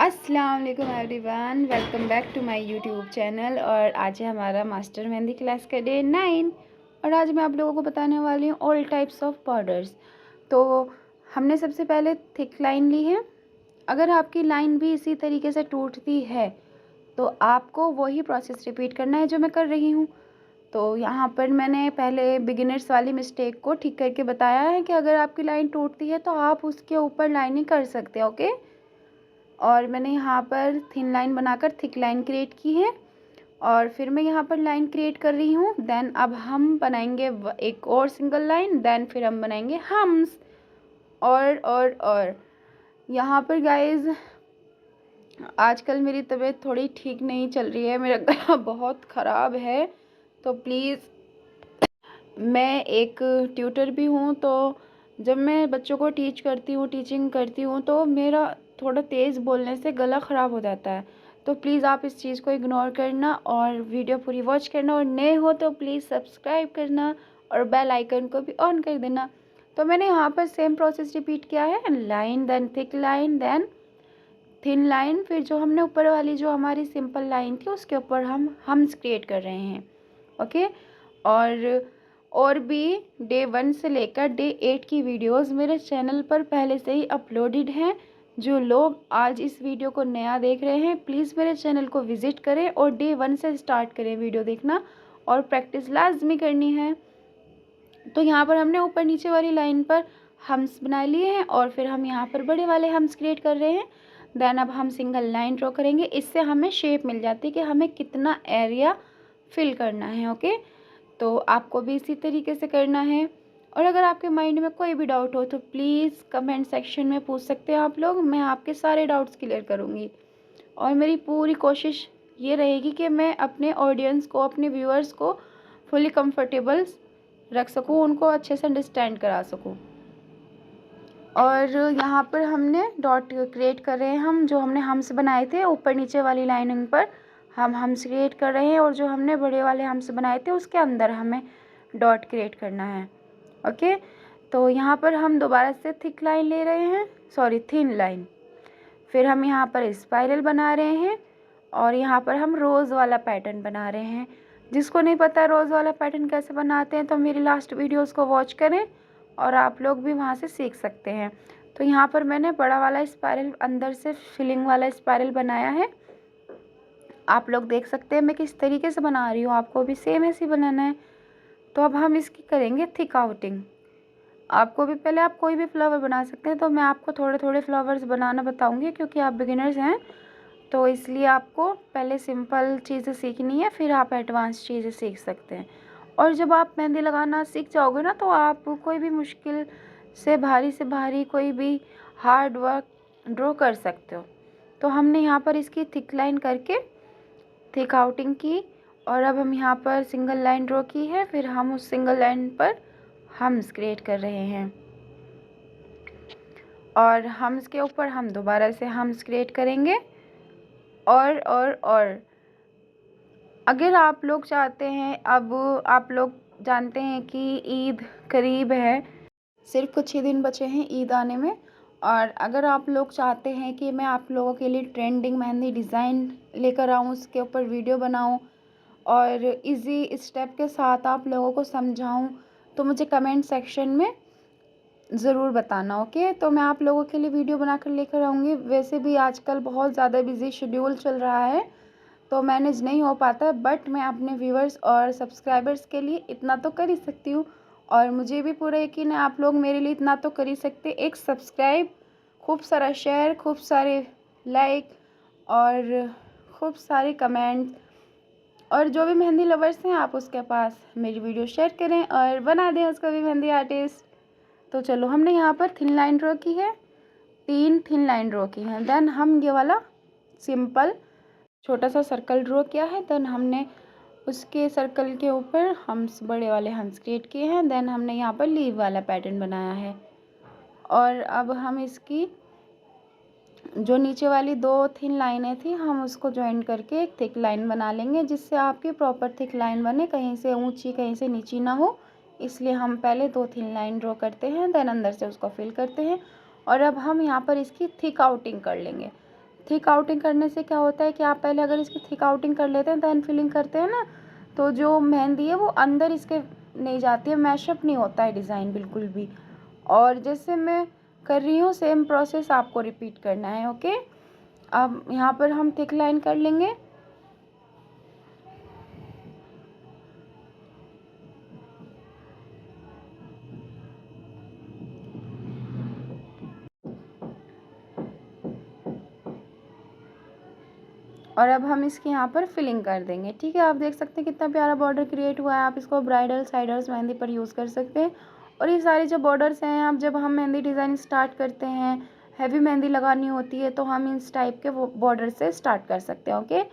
अस्सलाम वालेकुम everyone, welcome back to my YouTube channel. और आज है हमारा मास्टर मेहंदी क्लास का डे 9 और आज मैं आप लोगों को बताने वाली हूँ ऑल टाइप्स ऑफ बॉर्डर्स। तो हमने सबसे पहले थिक लाइन ली है। अगर आपकी लाइन भी इसी तरीके से टूटती है तो आपको वही प्रोसेस रिपीट करना है जो मैं कर रही हूँ। तो यहाँ पर मैंने पहले बिगिनर्स वाली मिस्टेक को ठीक करके बताया है कि अगर आपकी लाइन टूटती है तो आप उसके ऊपर लाइनिंग कर सकते हैं, ओके। और मैंने यहाँ पर थिन लाइन बनाकर थिक लाइन क्रिएट की है और फिर मैं यहाँ पर लाइन क्रिएट कर रही हूँ। देन अब हम बनाएंगे एक और सिंगल लाइन, देन फिर हम बनाएंगे हम्स। और यहाँ पर गाइज आजकल मेरी तबीयत थोड़ी ठीक नहीं चल रही है, मेरा गला बहुत ख़राब है। तो प्लीज़, मैं एक ट्यूटर भी हूँ, तो जब मैं बच्चों को टीचिंग करती हूँ तो मेरा थोड़ा तेज़ बोलने से गला ख़राब हो जाता है। तो प्लीज़ आप इस चीज़ को इग्नोर करना और वीडियो पूरी वॉच करना, और नए हो तो प्लीज़ सब्सक्राइब करना और बेल आइकन को भी ऑन कर देना। तो मैंने यहाँ पर सेम प्रोसेस रिपीट किया है, line then thick line then thin line, फिर जो हमने ऊपर वाली जो हमारी सिंपल लाइन थी उसके ऊपर हम हम्स क्रिएट कर रहे हैं, ओके। और भी डे 1 से लेकर डे 8 की वीडियोस मेरे चैनल पर पहले से ही अपलोडेड हैं। जो लोग आज इस वीडियो को नया देख रहे हैं प्लीज़ मेरे चैनल को विज़िट करें और डे 1 से स्टार्ट करें वीडियो देखना, और प्रैक्टिस लाजमी करनी है। तो यहाँ पर हमने ऊपर नीचे वाली लाइन पर हम्स बना लिए हैं और फिर हम यहाँ पर बड़े वाले हम्स क्रिएट कर रहे हैं। देन अब हम सिंगल लाइन ड्रॉ करेंगे, इससे हमें शेप मिल जाती है कि हमें कितना एरिया फिल करना है, ओके। तो आपको भी इसी तरीके से करना है। और अगर आपके माइंड में कोई भी डाउट हो तो प्लीज़ कमेंट सेक्शन में पूछ सकते हैं आप लोग, मैं आपके सारे डाउट्स क्लियर करूँगी। और मेरी पूरी कोशिश ये रहेगी कि मैं अपने ऑडियंस को, अपने व्यूअर्स को फुली कंफर्टेबल रख सकूँ, उनको अच्छे से अंडरस्टैंड करा सकूँ। और यहाँ पर हमने डॉट क्रिएट कर रहे हैं, हम जो हमने हम्स बनाए थे ऊपर नीचे वाली लाइनिंग पर हम हम्स क्रिएट कर रहे हैं, और जो हमने बड़े वाले हम्स बनाए थे उसके अंदर हमें डॉट क्रिएट करना है, ओके। तो यहाँ पर हम दोबारा से थिक लाइन ले रहे हैं, सॉरी थिन लाइन। फिर हम यहाँ पर स्पाइरल बना रहे हैं और यहाँ पर हम रोज़ वाला पैटर्न बना रहे हैं। जिसको नहीं पता रोज़ वाला पैटर्न कैसे बनाते हैं तो मेरी लास्ट वीडियोस को वॉच करें और आप लोग भी वहाँ से सीख सकते हैं। तो यहाँ पर मैंने बड़ा वाला स्पाइरल, अंदर से फिलिंग वाला स्पाइरल बनाया है। आप लोग देख सकते हैं मैं किस तरीके से बना रही हूँ, आपको भी सेम ऐसे ही बनाना है। तो अब हम इसकी करेंगे थिक आउटिंग। आपको भी पहले आप कोई भी फ्लावर बना सकते हैं, तो मैं आपको थोड़े थोड़े फ्लावर्स बनाना बताऊँगी क्योंकि आप बिगिनर्स हैं, तो इसलिए आपको पहले सिंपल चीज़ें सीखनी है, फिर आप एडवांस चीज़ें सीख सकते हैं। और जब आप मेहंदी लगाना सीख जाओगे ना तो आप कोई भी मुश्किल से भारी कोई भी हार्ड वर्क ड्रॉ कर सकते हो। तो हमने यहाँ पर इसकी थिक लाइन करके थिक आउटिंग की और अब हम यहाँ पर सिंगल लाइन ड्रॉ की है, फिर हम उस सिंगल लाइन पर हम्स क्रिएट कर रहे हैं और हम्स के ऊपर हम दोबारा से हम्स क्रिएट करेंगे। और अगर आप लोग चाहते हैं, अब आप लोग जानते हैं कि ईद करीब है, सिर्फ कुछ ही दिन बचे हैं ईद आने में, और अगर आप लोग चाहते हैं कि मैं आप लोगों के लिए ट्रेंडिंग मेहंदी डिज़ाइन लेकर आऊँ, उसके ऊपर वीडियो बनाऊँ और इजी स्टेप के साथ आप लोगों को समझाऊँ, तो मुझे कमेंट सेक्शन में ज़रूर बताना, ओके। तो मैं आप लोगों के लिए वीडियो बनाकर लेकर आऊँगी। वैसे भी आजकल बहुत ज़्यादा बिजी शेड्यूल चल रहा है तो मैनेज नहीं हो पाता, बट मैं अपने व्यूअर्स और सब्सक्राइबर्स के लिए इतना तो कर ही सकती हूँ। और मुझे भी पूरा यकीन है आप लोग मेरे लिए इतना तो कर ही सकते। एक सब्सक्राइब, खूब सारा शेयर, खूब सारे लाइक और खूब सारे कमेंट्स, और जो भी मेहंदी लवर्स हैं आप उसके पास मेरी वीडियो शेयर करें और बना दें उसको भी मेहंदी आर्टिस्ट। तो चलो, हमने यहाँ पर थिन लाइन ड्रॉ की है, 3 थिन लाइन ड्रॉ की हैं। देन हम ये वाला सिंपल छोटा सा सर्कल ड्रॉ किया है, देन हमने उसके सर्कल के ऊपर हम्स, बड़े वाले हम्स क्रिएट किए हैं। देन हमने यहाँ पर लीव वाला पैटर्न बनाया है और अब हम इसकी जो नीचे वाली 2 थिन लाइनें थी हम उसको ज्वाइन करके एक थिक लाइन बना लेंगे, जिससे आपकी प्रॉपर थिक लाइन बने, कहीं से ऊंची कहीं से नीची ना हो। इसलिए हम पहले 2 थिन लाइन ड्रॉ करते हैं, देन अंदर से उसको फिल करते हैं। और अब हम यहाँ पर इसकी थिक आउटिंग कर लेंगे। थिक आउटिंग करने से क्या होता है कि आप पहले अगर इसकी थिक आउटिंग कर लेते हैं दैन फिलिंग करते हैं ना, तो जो मेहंदी है वो अंदर इसके नहीं जाती है, मैशअप नहीं होता है डिज़ाइन बिल्कुल भी। और जैसे मैं कर रही हूँ सेम प्रोसेस आपको रिपीट करना है। ओके, अब यहाँ पर हम थिक लाइन कर लेंगे। और अब हम इसकी यहाँ पर फिलिंग कर देंगे। ठीक है, आप देख सकते हैं कितना प्यारा बॉर्डर क्रिएट हुआ है। आप इसको ब्राइडल साइडर्स मेहंदी पर यूज़ कर सकते हैं। और ये सारे जो बॉर्डर्स हैं, आप जब हम मेहंदी डिज़ाइन स्टार्ट करते हैं, हैवी मेहंदी लगानी होती है, तो हम इस टाइप के बॉर्डर से स्टार्ट कर सकते हैं। ओके,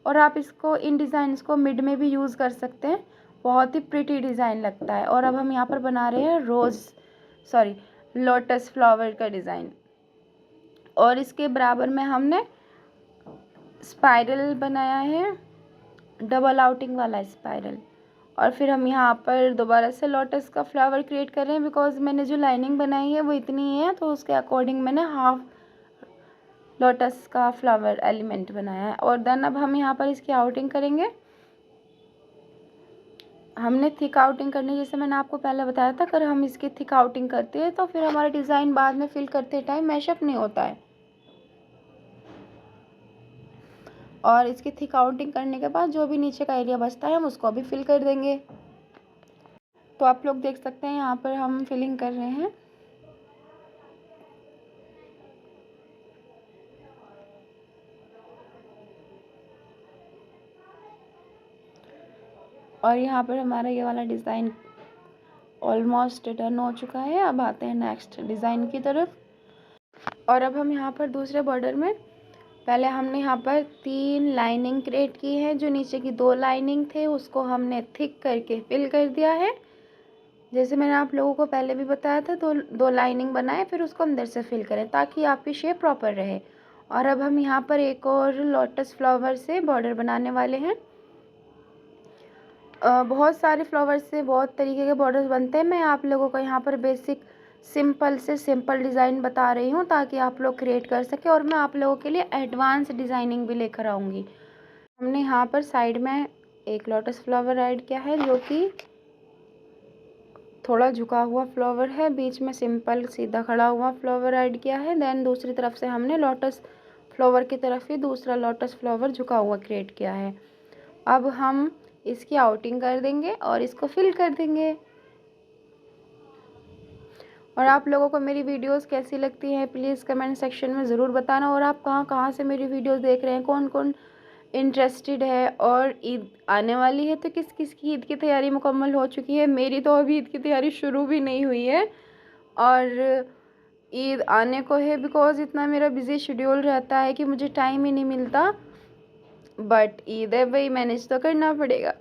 और आप इसको इन डिज़ाइंस को मिड में भी यूज़ कर सकते हैं, बहुत ही प्रिटी डिज़ाइन लगता है। और अब हम यहाँ पर बना रहे हैं लोटस फ्लावर का डिज़ाइन। और इसके बराबर में हमने स्पाइरल बनाया है, डबल आउटिंग वाला स्पाइरल। और फिर हम यहाँ पर दोबारा से लोटस का फ्लावर क्रिएट कर रहे हैं, बिकॉज मैंने जो लाइनिंग बनाई है वो इतनी है, तो उसके अकॉर्डिंग मैंने हाफ लोटस का फ्लावर एलिमेंट बनाया है। और देन अब हम यहाँ पर इसकी आउटिंग करेंगे। हमने थिक आउटिंग करनी, जैसे मैंने आपको पहले बताया था, अगर हम इसकी थिक आउटिंग करते हैं तो फिर हमारा डिज़ाइन बाद में फिल करते टाइम मैशअप नहीं होता है। और इसकी थिक आउटिंग करने के बाद जो भी नीचे का एरिया बचता है हम उसको भी फिल कर देंगे। तो आप लोग देख सकते हैं यहाँ पर हम फिलिंग कर रहे हैं। और यहाँ पर हमारा ये वाला डिज़ाइन ऑलमोस्ट डन हो चुका है। अब आते हैं नेक्स्ट डिज़ाइन की तरफ। और अब हम यहाँ पर दूसरे बॉर्डर में, पहले हमने यहाँ पर 3 लाइनिंग क्रिएट की है। जो नीचे की 2 लाइनिंग थे उसको हमने थिक करके फिल कर दिया है। जैसे मैंने आप लोगों को पहले भी बताया था, तो 2 लाइनिंग बनाए फिर उसको अंदर से फिल करें ताकि आपकी शेप प्रॉपर रहे। और अब हम यहाँ पर एक और लोटस फ्लावर से बॉर्डर बनाने वाले हैं। बहुत सारे फ्लावर से बहुत तरीके के बॉर्डर्स बनते हैं। मैं आप लोगों को यहाँ पर बेसिक सिंपल से सिंपल डिज़ाइन बता रही हूँ ताकि आप लोग क्रिएट कर सकें, और मैं आप लोगों के लिए एडवांस डिज़ाइनिंग भी लेकर आऊँगी। हमने यहाँ पर साइड में एक लोटस फ्लावर ऐड किया है जो कि थोड़ा झुका हुआ फ्लावर है, बीच में सिंपल सीधा खड़ा हुआ फ्लावर ऐड किया है। देन दूसरी तरफ से हमने लोटस फ्लावर की तरफ ही दूसरा लोटस फ्लावर झुका हुआ क्रिएट किया है। अब हम इसकी आउटिंग कर देंगे और इसको फिल कर देंगे। और आप लोगों को मेरी वीडियोस कैसी लगती हैं प्लीज़ कमेंट सेक्शन में ज़रूर बताना। और आप कहाँ कहाँ से मेरी वीडियोस देख रहे हैं, कौन कौन इंटरेस्टेड है। और ईद आने वाली है तो किस किस की ईद की तैयारी मुकम्मल हो चुकी है। मेरी तो अभी ईद की तैयारी शुरू भी नहीं हुई है, और ईद आने को है, बिकॉज़ इतना मेरा बिज़ी शेड्यूल रहता है कि मुझे टाइम ही नहीं मिलता। बट ईद है भाई, मैनेज तो करना पड़ेगा।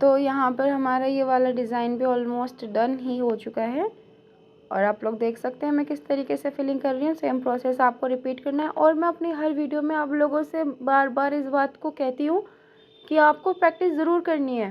तो यहाँ पर हमारा ये वाला डिज़ाइन भी ऑलमोस्ट डन ही हो चुका है। और आप लोग देख सकते हैं मैं किस तरीके से फिलिंग कर रही हूँ। सेम प्रोसेस आपको रिपीट करना है। और मैं अपनी हर वीडियो में आप लोगों से बार बार इस बात को कहती हूँ कि आपको प्रैक्टिस ज़रूर करनी है,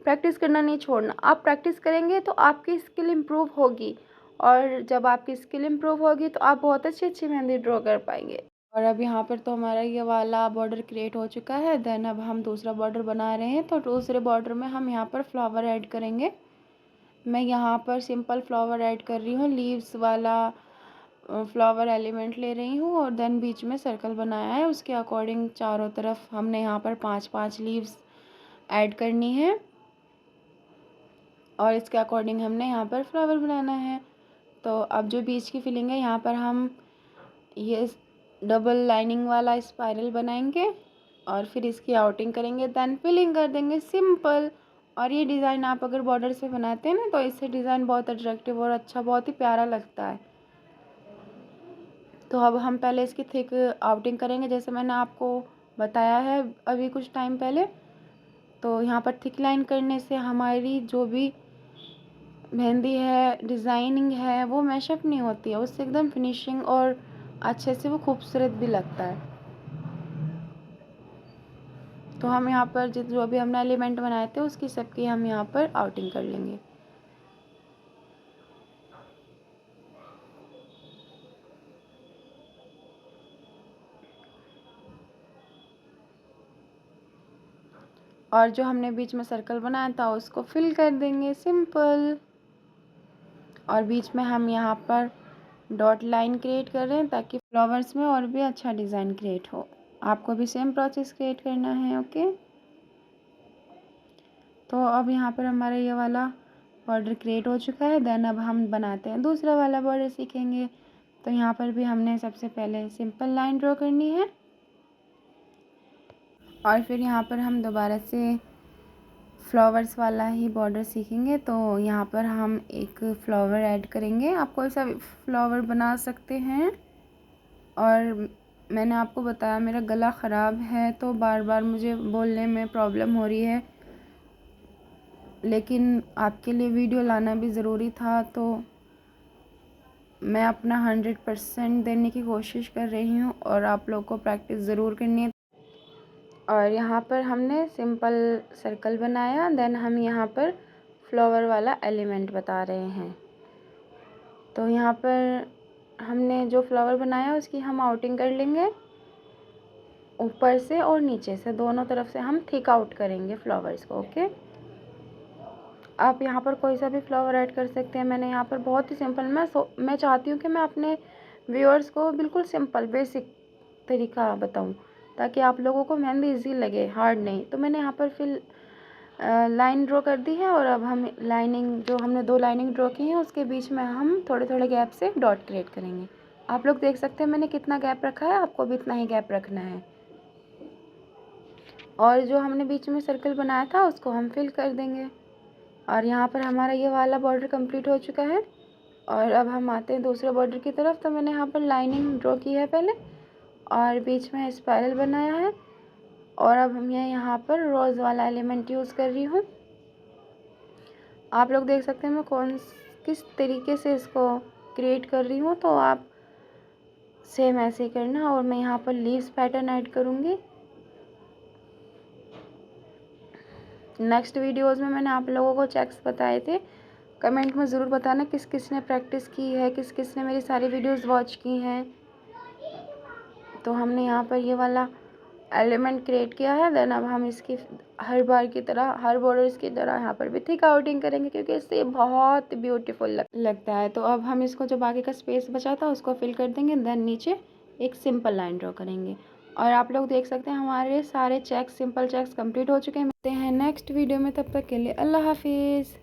प्रैक्टिस करना नहीं छोड़ना। आप प्रैक्टिस करेंगे तो आपकी स्किल इम्प्रूव होगी, और जब आपकी स्किल इम्प्रूव होगी तो आप बहुत अच्छी अच्छी मेहंदी ड्रॉ कर पाएंगे। और अब यहाँ पर तो हमारा ये वाला बॉर्डर क्रिएट हो चुका है। देन अब हम दूसरा बॉर्डर बना रहे हैं, तो दूसरे बॉर्डर में हम यहाँ पर फ्लावर ऐड करेंगे। मैं यहाँ पर सिंपल फ्लावर ऐड कर रही हूँ, लीव्स वाला फ्लावर एलिमेंट ले रही हूँ। और देन बीच में सर्कल बनाया है, उसके अकॉर्डिंग चारों तरफ हमने यहाँ पर 5-5 लीव्स ऐड करनी है, और इसके अकॉर्डिंग हमने यहाँ पर फ्लावर बनाना है। तो अब जो बीच की फिलिंग है, यहाँ पर हम ये डबल लाइनिंग वाला स्पाइरल बनाएंगे और फिर इसकी आउटिंग करेंगे, देन फिलिंग कर देंगे, सिंपल। और ये डिज़ाइन आप अगर बॉर्डर से बनाते हैं ना, तो इससे डिज़ाइन बहुत अट्रैक्टिव और अच्छा, बहुत ही प्यारा लगता है। तो अब हम पहले इसकी थिक आउटिंग करेंगे, जैसे मैंने आपको बताया है अभी कुछ टाइम पहले। तो यहाँ पर थिक लाइन करने से हमारी जो भी मेहंदी है, डिज़ाइनिंग है, वो मैशअप नहीं होती है, उससे एकदम फिनिशिंग और अच्छे से वो खूबसूरत भी लगता है। तो हम यहाँ पर जो भी हमने एलिमेंट बनाए थे उसकी सबकी हम यहाँ पर आउटिंग कर लेंगे। और जो हमने बीच में सर्कल बनाया था उसको फिल कर देंगे, सिंपल। और बीच में हम यहाँ पर डॉट लाइन क्रिएट कर रहे हैं ताकि फ्लावर्स में और भी अच्छा डिज़ाइन क्रिएट हो। आपको भी सेम प्रोसेस क्रिएट करना है, ओके। तो अब यहाँ पर हमारा ये वाला बॉर्डर क्रिएट हो चुका है। देन अब हम बनाते हैं दूसरा वाला बॉर्डर, सीखेंगे। तो यहाँ पर भी हमने सबसे पहले सिंपल लाइन ड्रॉ करनी है और फिर यहाँ पर हम दोबारा से फ्लावर्स वाला ही बॉर्डर सीखेंगे। तो यहाँ पर हम एक फ्लावर ऐड करेंगे। आप कोई सा फ्लावर बना सकते हैं। और मैंने आपको बताया मेरा गला ख़राब है तो बार बार मुझे बोलने में प्रॉब्लम हो रही है, लेकिन आपके लिए वीडियो लाना भी ज़रूरी था, तो मैं अपना 100% देने की कोशिश कर रही हूँ और आप लोग को प्रैक्टिस ज़रूर करनी है। और यहाँ पर हमने सिंपल सर्कल बनाया। देन हम यहाँ पर फ्लावर वाला एलिमेंट बता रहे हैं। तो यहाँ पर हमने जो फ्लावर बनाया उसकी हम आउटिंग कर लेंगे, ऊपर से और नीचे से दोनों तरफ से हम थिक आउट करेंगे फ्लावर्स को, ओके। आप यहाँ पर कोई सा भी फ्लावर ऐड कर सकते हैं। मैंने यहाँ पर बहुत ही सिंपल, मैं चाहती हूँ कि मैं अपने व्यूअर्स को बिल्कुल सिंपल बेसिक तरीका बताऊँ ताकि आप लोगों को मेहंदी ईजी लगे, हार्ड नहीं। तो मैंने यहाँ पर फिर लाइन ड्रॉ कर दी है और अब हम लाइनिंग, जो हमने 2 लाइनिंग ड्रॉ की हैं उसके बीच में हम थोड़े थोड़े गैप से डॉट क्रिएट करेंगे। आप लोग देख सकते हैं मैंने कितना गैप रखा है, आपको भी इतना ही गैप रखना है। और जो हमने बीच में सर्कल बनाया था उसको हम फिल कर देंगे। और यहाँ पर हमारा ये वाला बॉर्डर कंप्लीट हो चुका है। और अब हम आते हैं दूसरे बॉर्डर की तरफ। तो मैंने यहाँ पर लाइनिंग ड्रॉ की है पहले और बीच में स्पाइरल बनाया है। और अब मैं यहाँ पर रोज़ वाला एलिमेंट यूज़ कर रही हूँ। आप लोग देख सकते हैं मैं किस तरीके से इसको क्रिएट कर रही हूँ, तो आप सेम ऐसे ही करना। और मैं यहाँ पर लीव्स पैटर्न ऐड करूँगी। नेक्स्ट वीडियोज़ में मैंने आप लोगों को चेक्स बताए थे। कमेंट में ज़रूर बताना किस किस ने प्रैक्टिस की है, किस किस ने मेरी सारी वीडियोज़ वॉच की हैं। तो हमने यहाँ पर ये वाला एलिमेंट क्रिएट किया है। देन अब हम इसकी हर बार की तरह, हर बॉर्डर्स की तरह यहाँ पर भी थिक आउटिंग करेंगे क्योंकि इससे बहुत ब्यूटीफुल लगता है। तो अब हम इसको जो बाकी का स्पेस बचा था उसको फिल कर देंगे। देन नीचे एक सिंपल लाइन ड्रॉ करेंगे। और आप लोग देख सकते हैं हमारे सारे चेक्स, सिंपल चेक्स कंप्लीट हो चुके हैं। मिलते हैं नेक्स्ट वीडियो में, तब तक के लिए अल्लाह हाफिज़।